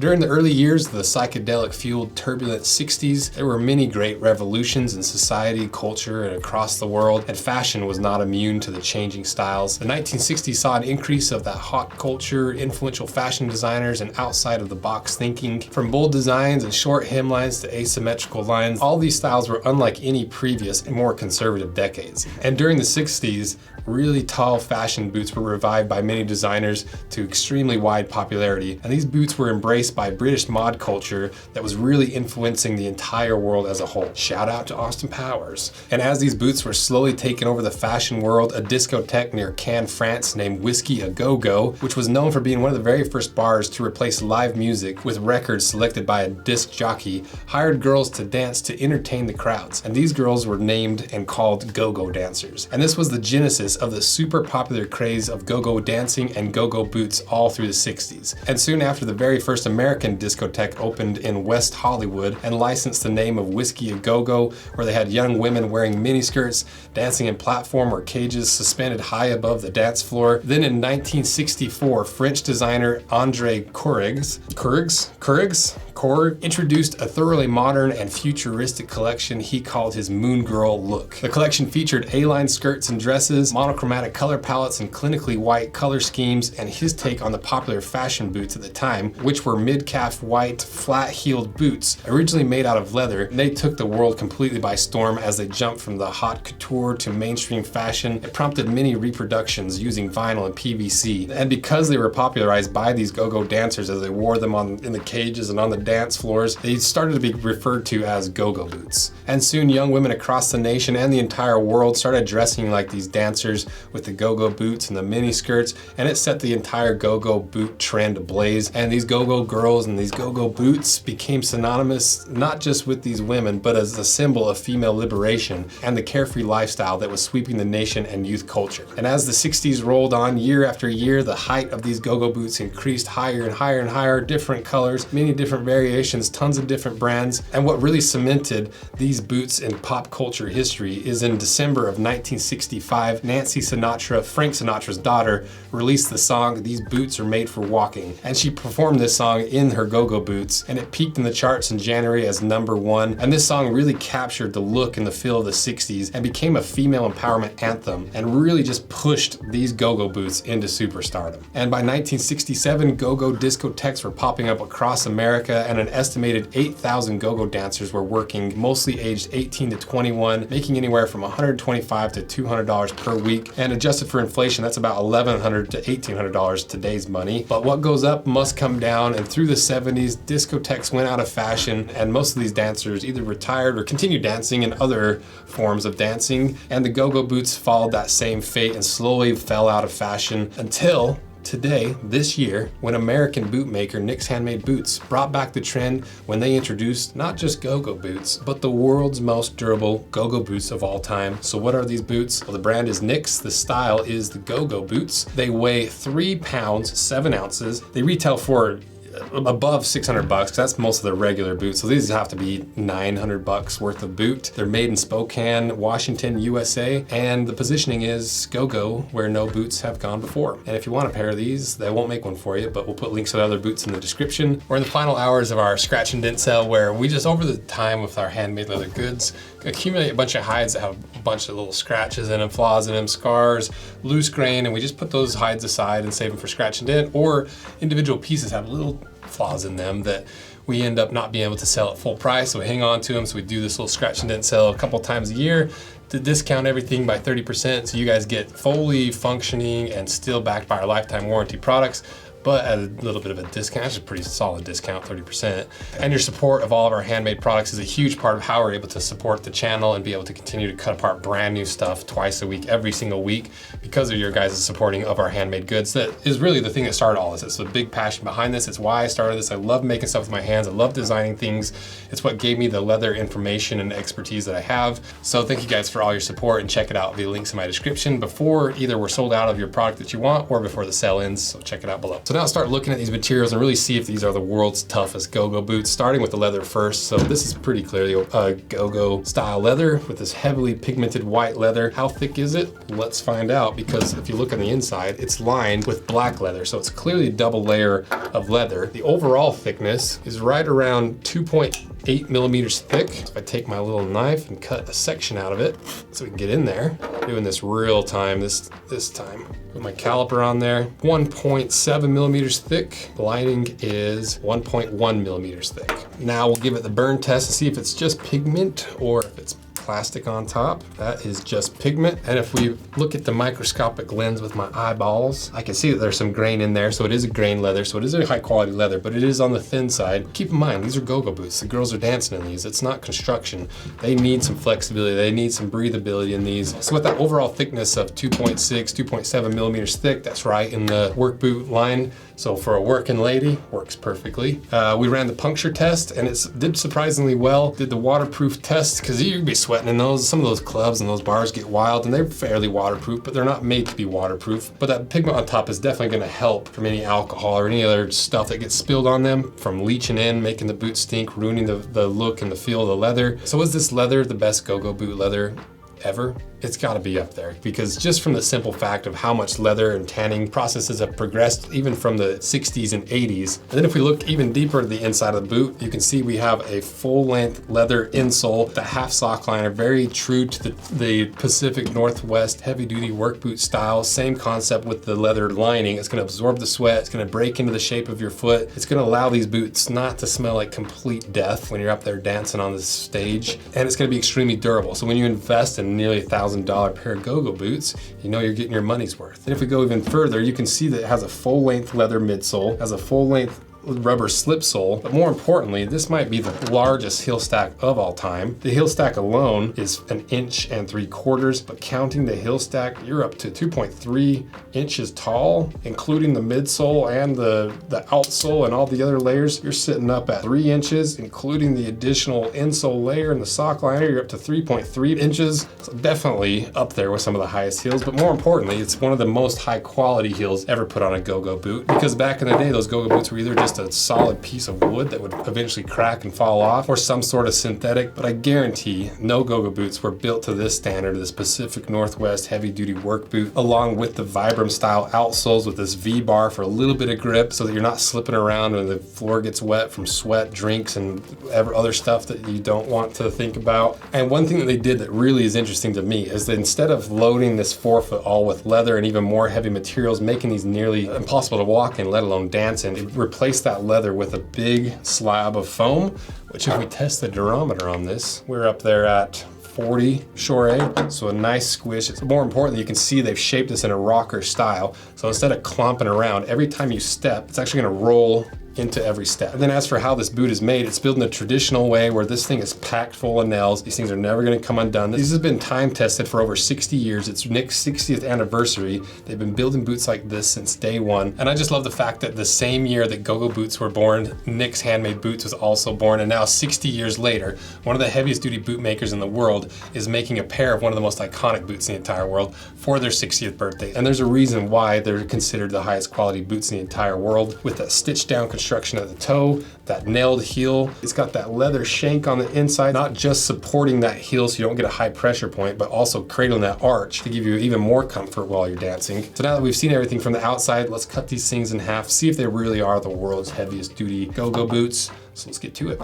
During the early years of the psychedelic-fueled turbulent 60s, there were many great revolutions in society, culture, and across the world, and fashion was not immune to the changing styles. The 1960s saw an increase of that hot culture, influential fashion designers, and outside-of-the-box thinking. From bold designs and short hemlines to asymmetrical lines, all these styles were unlike any previous and more conservative decades. And during the 60s, really tall fashion boots were revived by many designers to extremely wide popularity, and these boots were embraced by British mod culture that was really influencing the entire world as a whole. Shout out to Austin Powers. And as these boots were slowly taking over the fashion world, a discotheque near Cannes, France named Whiskey a Go-Go, which was known for being one of the very first bars to replace live music with records selected by a disc jockey, hired girls to dance to entertain the crowds. And these girls were named and called go-go dancers. And this was the genesis of the super popular craze of go-go dancing and go-go boots all through the 60s. And soon after, the very first American discotheque opened in West Hollywood and licensed the name of Whiskey a Go-Go, where they had young women wearing miniskirts, dancing in platform or cages suspended high above the dance floor. Then in 1964, French designer André Courreges introduced a thoroughly modern and futuristic collection he called his Moon Girl look. The collection featured A-line skirts and dresses, monochromatic color palettes, and clinically white color schemes, and his take on the popular fashion boots at the time, which were mid-calf white, flat-heeled boots, originally made out of leather. They took the world completely by storm as they jumped from the haute couture to mainstream fashion. It prompted many reproductions using vinyl and PVC, and because they were popularized by these go-go dancers as they wore them in the cages and on the dance floors, they started to be referred to as go-go boots. And soon young women across the nation and the entire world started dressing like these dancers with the go-go boots and the mini skirts, and it set the entire go-go boot trend ablaze. And these go-go girls and these go-go boots became synonymous not just with these women, but as a symbol of female liberation and the carefree lifestyle that was sweeping the nation and youth culture. And as the 60s rolled on, year after year, the height of these go-go boots increased higher and higher and higher, different colors, many different variations, tons of different brands. And what really cemented these boots in pop culture history is in December of 1965, Nancy Sinatra, Frank Sinatra's daughter, released the song "These Boots Are Made for Walking." And she performed this song in her go-go boots, and it peaked in the charts in January as #1. And this song really captured the look and the feel of the 60s and became a female empowerment anthem and really just pushed these go-go boots into superstardom. And by 1967, go-go discotheques were popping up across America, and an estimated 8,000 go-go dancers were working, mostly aged 18 to 21, making anywhere from $125 to $200 per week. And adjusted for inflation, that's about $1,100 to $1,800 today's money. But what goes up must come down, and through the 70s, discotheques went out of fashion, and most of these dancers either retired or continued dancing in other forms of dancing, and the go-go boots followed that same fate and slowly fell out of fashion until today, this year, when American bootmaker Nick's Handmade Boots brought back the trend when they introduced not just go-go boots, but the world's most durable go-go boots of all time. So what are these boots? Well, the brand is Nick's. The style is the go-go boots. They weigh 3 pounds, 7 ounces. They retail for above $600. That's most of the regular boots. So these have to be $900 worth of boot. They're made in Spokane, Washington, USA. And the positioning is go-go, where no boots have gone before. And if you want a pair of these, they won't make one for you, but we'll put links to the other boots in the description. We're in the final hours of our scratch and dent sale, where we just, over the time with our handmade leather goods, accumulate a bunch of hides that have a bunch of little scratches in them, flaws in them, scars, loose grain, and we just put those hides aside and save them for scratch and dent. Or individual pieces have little flaws in them that we end up not being able to sell at full price, so we hang on to them. So we do this little scratch and dent sale a couple times a year to discount everything by 30%, so you guys get fully functioning and still backed by our lifetime warranty products, but at a little bit of a discount. It's a pretty solid discount, 30%. And your support of all of our handmade products is a huge part of how we're able to support the channel and be able to continue to cut apart brand new stuff twice a week, every single week, because of your guys' supporting of our handmade goods. That is really the thing that started all this. It's a big passion behind this. It's why I started this. I love making stuff with my hands. I love designing things. It's what gave me the leather information and expertise that I have. So thank you guys for all your support, and check it out via links in my description before either we're sold out of your product that you want or before the sale ends. So check it out below. So So now start looking at these materials and really see if these are the world's toughest GoGo boots, starting with the leather first. So this is pretty clearly a GoGo style leather with this heavily pigmented white leather. How thick is it? Let's find out, because if you look on the inside, it's lined with black leather. So it's clearly a double layer of leather. The overall thickness is right around 2.8 millimeters thick. So if I take my little knife and cut a section out of it so we can get in there, doing this real time this time. Put my caliper on there, 1.7 millimeters thick. The lining is 1.1 millimeters thick. Now we'll give it the burn test to see if it's just pigment or if it's plastic on top. That is just pigment. And if we look at the microscopic lens with my eyeballs, I can see that there's some grain in there. So it is a grain leather. So it is a high quality leather, but it is on the thin side. Keep in mind, these are GoGo boots. The girls are dancing in these. It's not construction. They need some flexibility. They need some breathability in these. So with that overall thickness of 2.6, 2.7 millimeters thick, that's right in the work boot line. So for a working lady, works perfectly. We ran the puncture test and it did surprisingly well. Did the waterproof test, because you'd be sweating in those. Some of those clubs and those bars get wild and they're fairly waterproof, but they're not made to be waterproof. But that pigment on top is definitely gonna help from any alcohol or any other stuff that gets spilled on them from leaching in, making the boot stink, ruining the look and the feel of the leather. So is this leather the best GoGo boot leather ever? It's gotta be up there, because just from the simple fact of how much leather and tanning processes have progressed even from the 60s and 80s. And then if we look even deeper to the inside of the boot, you can see we have a full length leather insole, the half sock liner, very true to the Pacific Northwest heavy duty work boot style. Same concept with the leather lining. It's gonna absorb the sweat, it's gonna break into the shape of your foot. It's gonna allow these boots not to smell like complete death when you're up there dancing on the stage. And it's gonna be extremely durable. So when you invest in nearly $1,000 pair of GoGo boots, you know you're getting your money's worth. And if we go even further, you can see that it has a full length leather midsole, has a full length rubber slip sole, but more importantly, this might be the largest heel stack of all time. The heel stack alone is 1 3/4 inches, but counting the heel stack, you're up to 2.3 inches tall, including the midsole and the outsole and all the other layers. You're sitting up at 3 inches, including the additional insole layer and the sock liner. You're up to 3.3 inches. So definitely up there with some of the highest heels, but more importantly, it's one of the most high quality heels ever put on a GoGo boot, because back in the day, those GoGo boots were either just a solid piece of wood that would eventually crack and fall off, or some sort of synthetic. But I guarantee no GoGo boots were built to this standard, this Pacific Northwest heavy duty work boot, along with the Vibram style outsoles with this V-bar for a little bit of grip so that you're not slipping around when the floor gets wet from sweat, drinks, and other stuff that you don't want to think about. And one thing that they did that really is interesting to me is that instead of loading this forefoot all with leather and even more heavy materials, making these nearly impossible to walk in, let alone dance in, they replaced that leather with a big slab of foam, which if we test the durometer on this, we're up there at 40 Shore A, so a nice squish. It's more importantly, you can see they've shaped this in a rocker style. So instead of clomping around, every time you step, it's actually gonna roll into every step. And then as for how this boot is made, it's built in a traditional way where this thing is packed full of nails. These things are never gonna come undone. This has been time tested for over 60 years. It's Nick's 60th anniversary. They've been building boots like this since day one. And I just love the fact that the same year that GoGo boots were born, Nick's Handmade Boots was also born. And now 60 years later, one of the heaviest duty boot makers in the world is making a pair of one of the most iconic boots in the entire world for their 60th birthday. And there's a reason why they're considered the highest quality boots in the entire world, with that stitched down construction at the toe, that nailed heel. It's got that leather shank on the inside, not just supporting that heel so you don't get a high pressure point, but also cradling that arch to give you even more comfort while you're dancing. So now that we've seen everything from the outside, let's cut these things in half, see if they really are the world's heaviest duty GoGo boots. So let's get to it.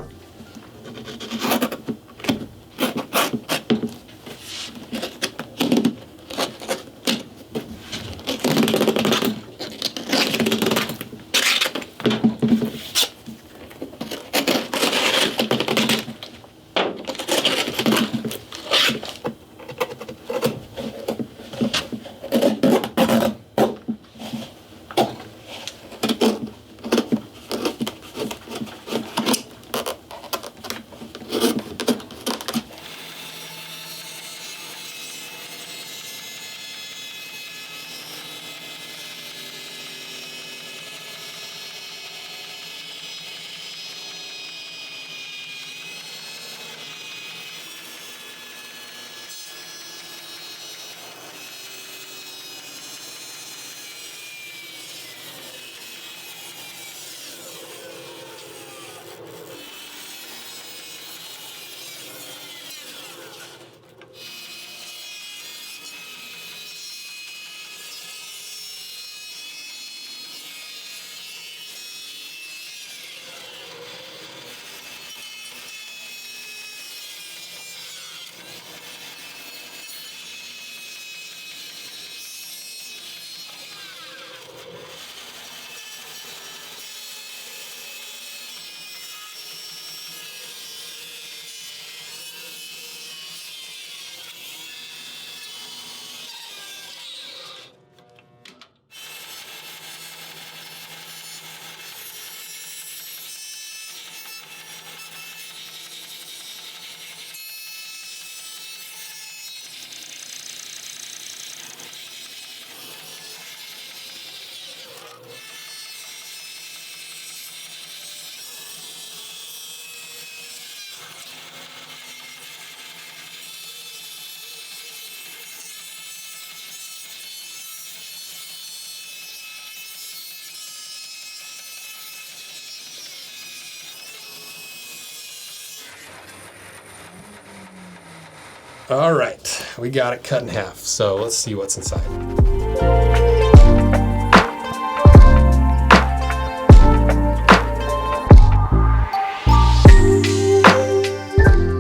All right, we got it cut in half. So let's see what's inside.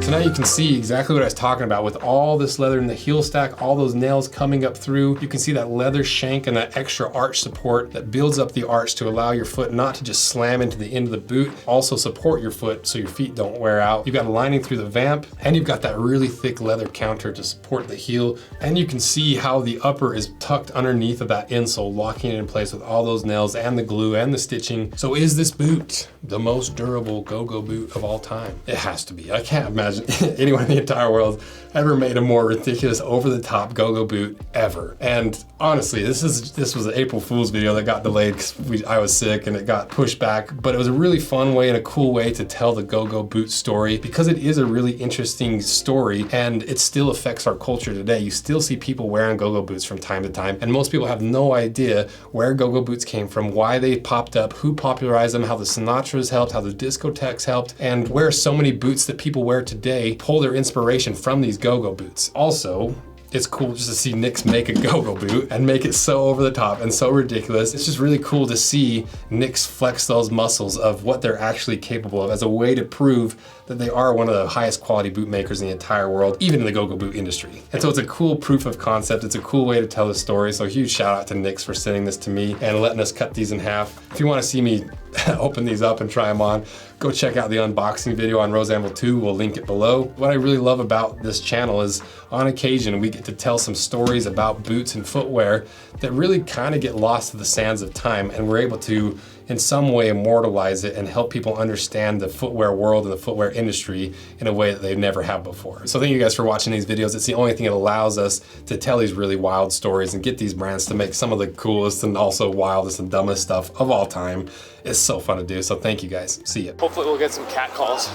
Now you can see exactly what I was talking about with all this leather in the heel stack, all those nails coming up through. You can see that leather shank and that extra arch support that builds up the arch to allow your foot not to just slam into the end of the boot, also support your foot so your feet don't wear out. You've got a lining through the vamp, and you've got that really thick leather counter to support the heel. And you can see how the upper is tucked underneath of that insole, locking it in place with all those nails and the glue and the stitching. So is this boot the most durable GoGo boot of all time? It has to be. I can't imagine anyone in the entire world ever made a more ridiculous over-the-top GoGo boot ever. And honestly, this was an April Fool's video that got delayed because I was sick and it got pushed back, but it was a really fun way and a cool way to tell the GoGo boot story because it is a really interesting story and it still affects our culture today. You still see people wearing GoGo boots from time to time, and most people have no idea where GoGo boots came from, why they popped up, who popularized them, how the Sinatras helped, how the discotheques helped, and where so many boots that people wear today pull their inspiration from these GoGo boots. Also, it's cool just to see Nick's make a GoGo boot and make it so over the top and so ridiculous. It's just really cool to see Nick's flex those muscles of what they're actually capable of as a way to prove that they are one of the highest quality boot makers in the entire world, even in the GoGo boot industry. And so it's a cool proof of concept. It's a cool way to tell the story. So huge shout out to Nick's for sending this to me and letting us cut these in half. If you want to see me open these up and try them on, go check out the unboxing video on Anvil 2. We'll link it below. What I really love about this channel is on occasion we get to tell some stories about boots and footwear that really kind of get lost to the sands of time, and we're able to in some way immortalize it and help people understand the footwear world and the footwear industry in a way that they never have before. So thank you guys for watching these videos. It's the only thing that allows us to tell these really wild stories and get these brands to make some of the coolest and also wildest and dumbest stuff of all time. It's so fun to do. So thank you guys. See ya. Hopefully we'll get some cat calls.